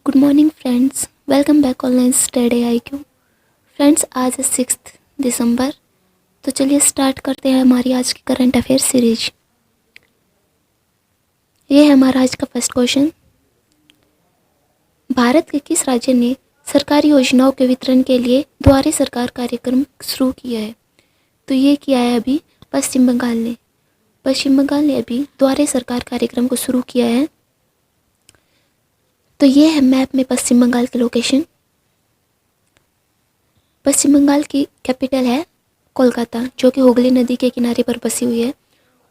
Good morning friends, welcome back online study IQ। Friends, आज है 6 दिसंबर। तो चलिए स्टार्ट करते हैं हमारी आज की करंट अफेयर सीरीज। ये है हमारा आज का फर्स्ट क्वेश्चन। भारत के किस राज्य ने सरकारी योजनाओं के वितरण के लिए द्वारे सरकार कार्यक्रम शुरू किया है? तो ये किया है अभी पश्चिम बंगाल ने। पश्चिम बंगाल ने अभी द्वारे सरकार कार्यक्रम को शुरू किया है। तो ये है मैप में पश्चिम बंगाल की लोकेशन। पश्चिम बंगाल की कैपिटल है कोलकाता, जो कि हुगली नदी के किनारे पर बसी हुई है।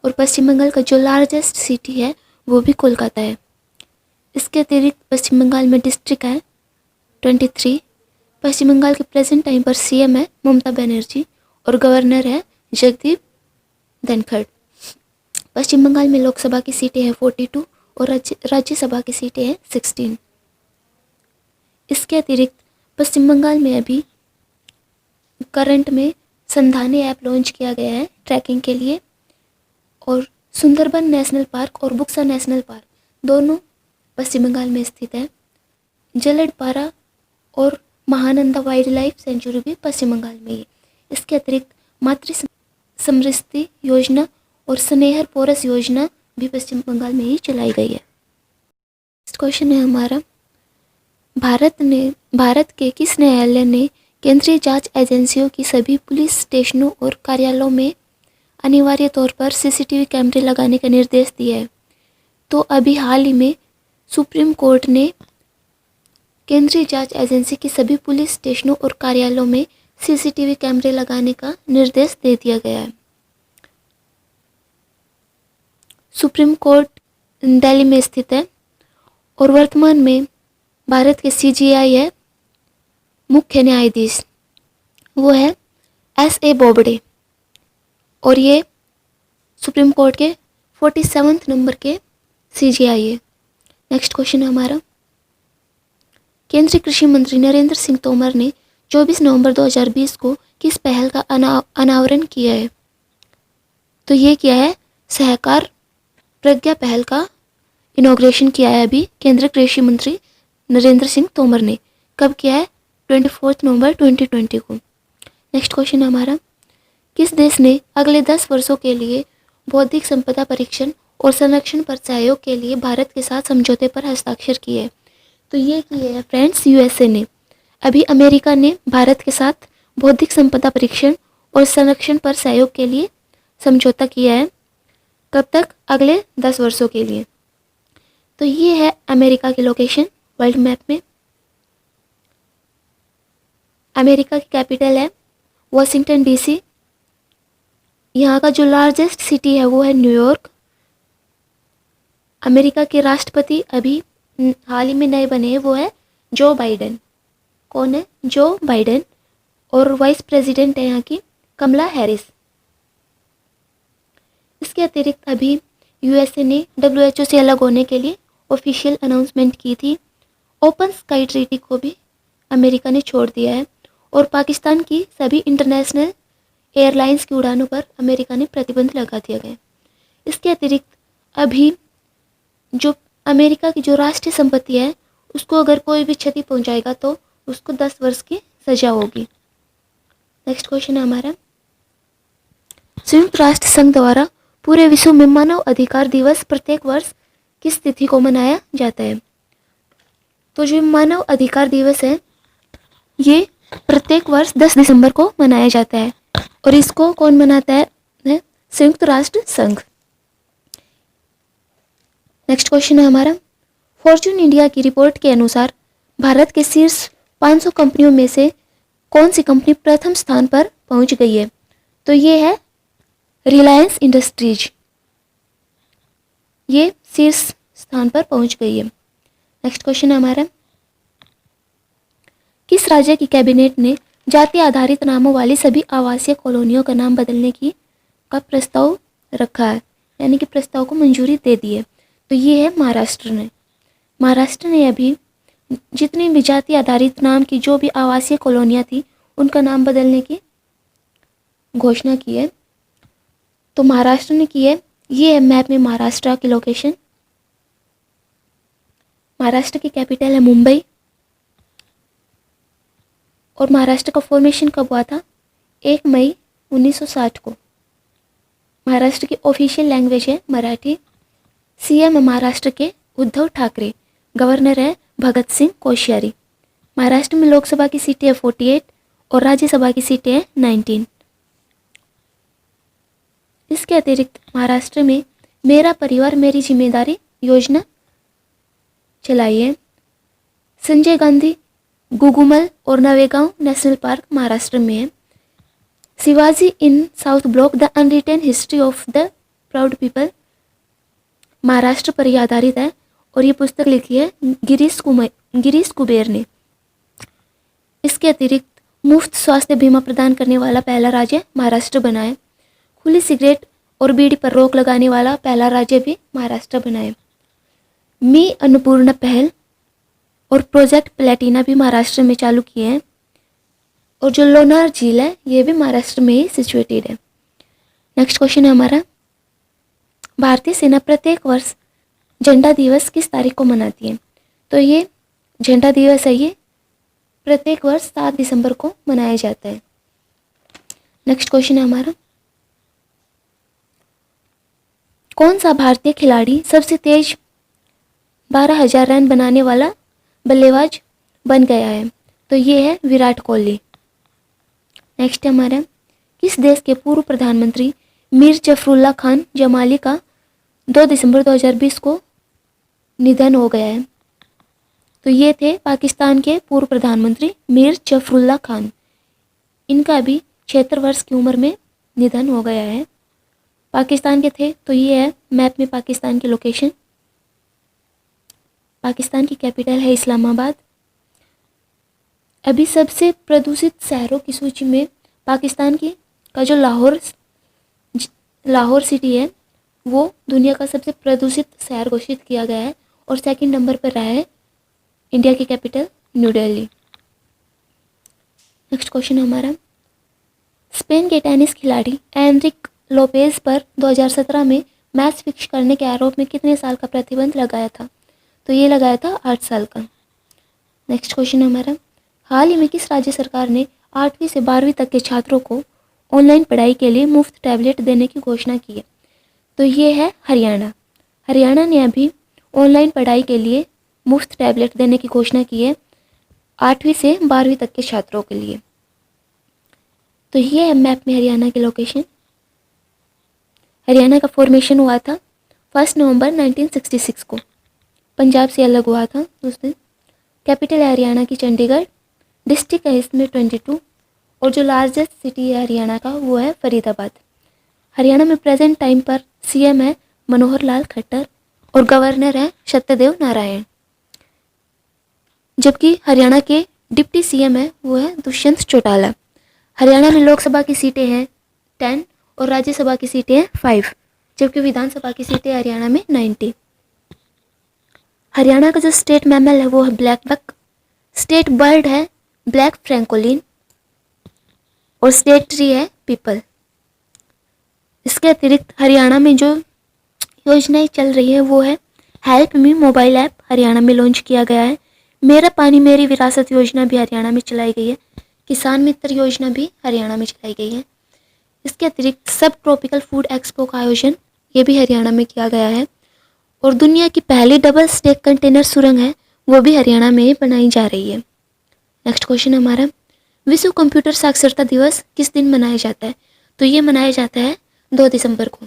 और पश्चिम बंगाल का जो लार्जेस्ट सिटी है वो भी कोलकाता है। इसके अतिरिक्त पश्चिम बंगाल में डिस्ट्रिक्ट है 23। पश्चिम बंगाल के प्रेजेंट टाइम पर CM है ममता बनर्जी और गवर्नर है जगदीप धनखड़। पश्चिम बंगाल में लोकसभा की सीटें हैं 42 और राज्यसभा की सीटें हैं 16। इसके अतिरिक्त पश्चिम बंगाल में अभी करंट में संधानी ऐप लॉन्च किया गया है ट्रैकिंग के लिए। और सुंदरबन नेशनल पार्क और बुक्सा नेशनल पार्क दोनों पश्चिम बंगाल में स्थित है। जलडपारा और महानंदा वाइल्ड लाइफ सेंचुरी भी पश्चिम बंगाल में है। इसके अतिरिक्त मातृ समृद्धि योजना और स्नेहर पोरस योजना भी पश्चिम बंगाल में ही चलाई गई है। नेक्स्ट क्वेश्चन है हमारा, भारत के किस न्यायालय ने केंद्रीय जांच एजेंसियों की सभी पुलिस स्टेशनों और कार्यालयों में अनिवार्य तौर पर CCTV कैमरे लगाने का निर्देश दिया है? तो अभी हाल ही में सुप्रीम कोर्ट ने केंद्रीय जांच एजेंसी की सभी पुलिस स्टेशनों और कार्यालयों में CCTV कैमरे लगाने का निर्देश दे दिया गया है। सुप्रीम कोर्ट दिल्ली में स्थित है और वर्तमान में भारत के CJI है मुख्य न्यायाधीश, वो है SA बोबडे और ये सुप्रीम कोर्ट के 47 नंबर के CJI है। नेक्स्ट क्वेश्चन है हमारा, केंद्रीय कृषि मंत्री नरेंद्र सिंह तोमर ने 24 नवंबर 2020 को किस पहल का अनावरण किया है? तो ये किया है सहकार प्रज्ञा पहल का इनॉग्रेशन किया है अभी केंद्रीय कृषि मंत्री नरेंद्र सिंह तोमर ने। कब किया है? 24 नवंबर 2020 को। नेक्स्ट क्वेश्चन है हमारा, किस देश ने अगले 10 वर्षों के लिए बौद्धिक संपदा परीक्षण और संरक्षण पर सहयोग के लिए भारत के साथ समझौते पर हस्ताक्षर किए हैं? तो ये किए हैं फ्रेंड्स USA ने। अभी अमेरिका ने भारत के साथ बौद्धिक संपदा परीक्षण और संरक्षण पर सहयोग के लिए समझौता किया है। कब तक? अगले 10 वर्षों के लिए। तो ये है अमेरिका की लोकेशन वर्ल्ड मैप में। अमेरिका की कैपिटल है वॉशिंगटन DC। यहाँ का जो लार्जेस्ट सिटी है वो है न्यूयॉर्क। अमेरिका के राष्ट्रपति अभी हाल ही में नए बने हैं, वो है जो बाइडेन। कौन है? Joe Biden. और वाइस प्रेसिडेंट है यहाँ की कमला हैरिस। इसके अतिरिक्त अभी USA ने WHO से अलग होने के लिए ऑफिशियल अनाउंसमेंट की थी। ओपन स्काई ट्रीटी को भी अमेरिका ने छोड़ दिया है और पाकिस्तान की सभी इंटरनेशनल एयरलाइंस की उड़ानों पर अमेरिका ने प्रतिबंध लगा दिया गया। इसके अतिरिक्त अभी जो अमेरिका की जो राष्ट्रीय संपत्ति है उसको अगर कोई भी क्षति पहुंचाएगा तो उसको 10 वर्ष की सजा होगी। नेक्स्ट क्वेश्चन है हमारा, संयुक्त राष्ट्र संघ द्वारा पूरे विश्व में मानव अधिकार दिवस प्रत्येक वर्ष किस तिथि को मनाया जाता है? तो जो मानव अधिकार दिवस है ये प्रत्येक वर्ष 10 दिसंबर को मनाया जाता है और इसको कौन मनाता है? संयुक्त राष्ट्र संघ। नेक्स्ट क्वेश्चन है हमारा, फॉर्च्यून इंडिया की रिपोर्ट के अनुसार भारत के शीर्ष 500 कंपनियों में से कौन सी कंपनी प्रथम स्थान पर पहुंच गई है? तो ये है रिलायंस इंडस्ट्रीज, ये शीर्ष स्थान पर पहुंच गई है। नेक्स्ट क्वेश्चन है हमारा, किस राज्य की कैबिनेट ने जाति आधारित नामों वाली सभी आवासीय कॉलोनियों का नाम बदलने का प्रस्ताव रखा है, यानी कि प्रस्ताव को मंजूरी दे दी है? तो ये है महाराष्ट्र ने। महाराष्ट्र ने अभी जितनी भी जाति आधारित नाम की जो भी आवासीय कॉलोनियाँ थी उनका नाम बदलने की घोषणा की है। तो महाराष्ट्र ने की है। ये है मैप में महाराष्ट्र की लोकेशन। महाराष्ट्र की कैपिटल है मुंबई। और महाराष्ट्र का फॉर्मेशन कब हुआ था? 1 मई 1960 को। महाराष्ट्र की ऑफिशियल लैंग्वेज है मराठी। सीएम है महाराष्ट्र के उद्धव ठाकरे। गवर्नर है भगत सिंह कोश्यारी। महाराष्ट्र में लोकसभा की सीटें 48 और राज्यसभा की सीटें हैं 19। इसके अतिरिक्त महाराष्ट्र में मेरा परिवार मेरी जिम्मेदारी योजना चलाई है। संजय गांधी गुगुमल और नवेगांव नेशनल पार्क महाराष्ट्र में है। Shivaji in South Block the unwritten history of the proud people Maharashtra पर ही आधारित है और ये पुस्तक लिखी है गिरीश कुबेर ने। इसके अतिरिक्त मुफ्त स्वास्थ्य बीमा प्रदान करने वाला पहला राज्य महाराष्ट्र बना है। खुली सिगरेट और बीड़ी पर रोक लगाने वाला पहला राज्य भी महाराष्ट्र बना है। मी अन्नपूर्णा पहल और प्रोजेक्ट प्लेटिना भी महाराष्ट्र में चालू किए हैं। और जो लोनार झील है ये भी महाराष्ट्र में ही सिचुएटेड है। नेक्स्ट क्वेश्चन है हमारा, भारतीय सेना प्रत्येक वर्ष झंडा दिवस किस तारीख को मनाती है? तो ये झंडा दिवस है, ये प्रत्येक वर्ष 7 दिसंबर को मनाया जाता है। नेक्स्ट क्वेश्चन है हमारा, कौन सा भारतीय खिलाड़ी सबसे तेज 12,000 रन बनाने वाला बल्लेबाज बन गया है? तो ये है विराट कोहली। नेक्स्ट है हमारा, किस देश के पूर्व प्रधानमंत्री मीर जफरुल्लाह खान जमाली का 2 दिसंबर 2020 को निधन हो गया है? तो ये थे पाकिस्तान के पूर्व प्रधानमंत्री मीर जफरुल्लाह खान। इनका भी 76 वर्ष की उम्र में निधन हो गया है। पाकिस्तान के थे। तो ये है मैप में पाकिस्तान की लोकेशन। पाकिस्तान की कैपिटल है इस्लामाबाद। अभी सबसे प्रदूषित शहरों की सूची में पाकिस्तान का जो लाहौर सिटी है वो दुनिया का सबसे प्रदूषित शहर घोषित किया गया है और सेकंड नंबर पर रहा है इंडिया की capital new Delhi. Next question हमारा, स्पेन के टेनिस खिलाड़ी एनरिक लोपेज पर 2017 में मैच फिक्स करने के आरोप में कितने साल का प्रतिबंध लगाया था? तो ये लगाया था 8 साल का। नेक्स्ट क्वेश्चन हमारा, हाल ही में किस राज्य सरकार ने 8वीं से 12वीं तक के छात्रों को ऑनलाइन पढ़ाई के लिए मुफ्त टैबलेट देने की घोषणा की है? तो ये है हरियाणा। हरियाणा ने अभी ऑनलाइन पढ़ाई के लिए मुफ्त टैबलेट देने की घोषणा की है 8वीं से 12वीं तक के छात्रों के लिए। तो ये है मैप में हरियाणा की लोकेशन। हरियाणा का फॉर्मेशन हुआ था 1 नवंबर 1966 को। पंजाब से अलग हुआ था उस दिन। कैपिटल है हरियाणा की चंडीगढ़। डिस्ट्रिक्ट है इसमें 22 और जो लार्जेस्ट सिटी है हरियाणा का वो है फरीदाबाद। हरियाणा में प्रेजेंट टाइम पर सीएम है मनोहर लाल खट्टर और गवर्नर है सत्यदेव नारायण। जबकि हरियाणा के डिप्टी सीएम है वो है दुष्यंत चौटाला। हरियाणा में लोकसभा की सीटें हैं 10 और राज्यसभा की सीटें हैं 5, जबकि विधानसभा की सीटें हरियाणा में 90। हरियाणा का जो स्टेट मैमल है वो है ब्लैक बक। स्टेट बर्ड है ब्लैक फ्रैंकोलिन और स्टेट ट्री है पीपल। इसके अतिरिक्त हरियाणा में जो योजनाएं चल रही है वो है help me mobile app Haryana में लॉन्च किया गया है। मेरा पानी मेरी विरासत योजना भी हरियाणा में चलाई गई है। किसान मित्र योजना भी हरियाणा में चलाई गई है। इसके अतिरिक्त सब ट्रॉपिकल फूड एक्सपो का आयोजन ये भी हरियाणा में किया गया है और दुनिया की पहली डबल स्टेक कंटेनर सुरंग है वो भी हरियाणा में बनाई जा रही है। नेक्स्ट क्वेश्चन हमारा, विश्व कंप्यूटर साक्षरता दिवस किस दिन मनाया जाता है? तो ये मनाया जाता है 2 दिसंबर को।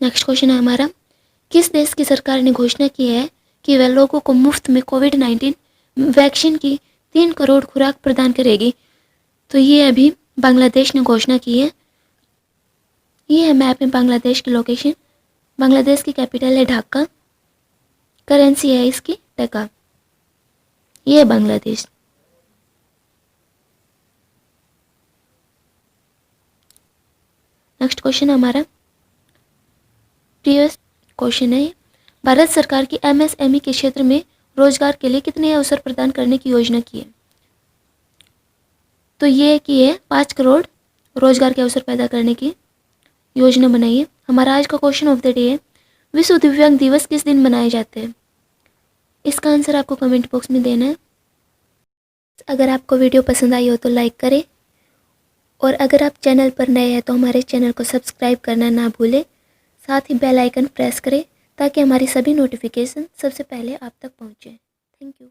नेक्स्ट क्वेश्चन है हमारा, किस देश की सरकार ने घोषणा की है कि वह लोगों को मुफ्त में कोविड-19 वैक्सीन की 3 करोड़ खुराक प्रदान करेगी? तो ये अभी बांग्लादेश ने घोषणा की है। ये है मैप में बांग्लादेश की लोकेशन। बांग्लादेश की कैपिटल है ढाका। करेंसी है इसकी टका। ये है बांग्लादेश। नेक्स्ट क्वेश्चन हमारा प्रीवियस क्वेश्चन है, भारत सरकार की एमएसएमई के क्षेत्र में रोजगार के लिए कितने अवसर प्रदान करने की योजना की है? तो ये की है 5 करोड़ रोजगार के अवसर पैदा करने की योजना बनाई है। हमारा आज का क्वेश्चन ऑफ द डे है, विश्व दिव्यांग दिवस किस दिन मनाए जाते हैं? इसका आंसर आपको कमेंट बॉक्स में देना है। अगर आपको वीडियो पसंद आई हो तो लाइक करें, और अगर आप चैनल पर नए हैं तो हमारे चैनल को सब्सक्राइब करना ना भूलें। साथ ही बेल आइकन प्रेस करें ताकि हमारी सभी नोटिफिकेशन सबसे पहले आप तक पहुँचे। Thank you.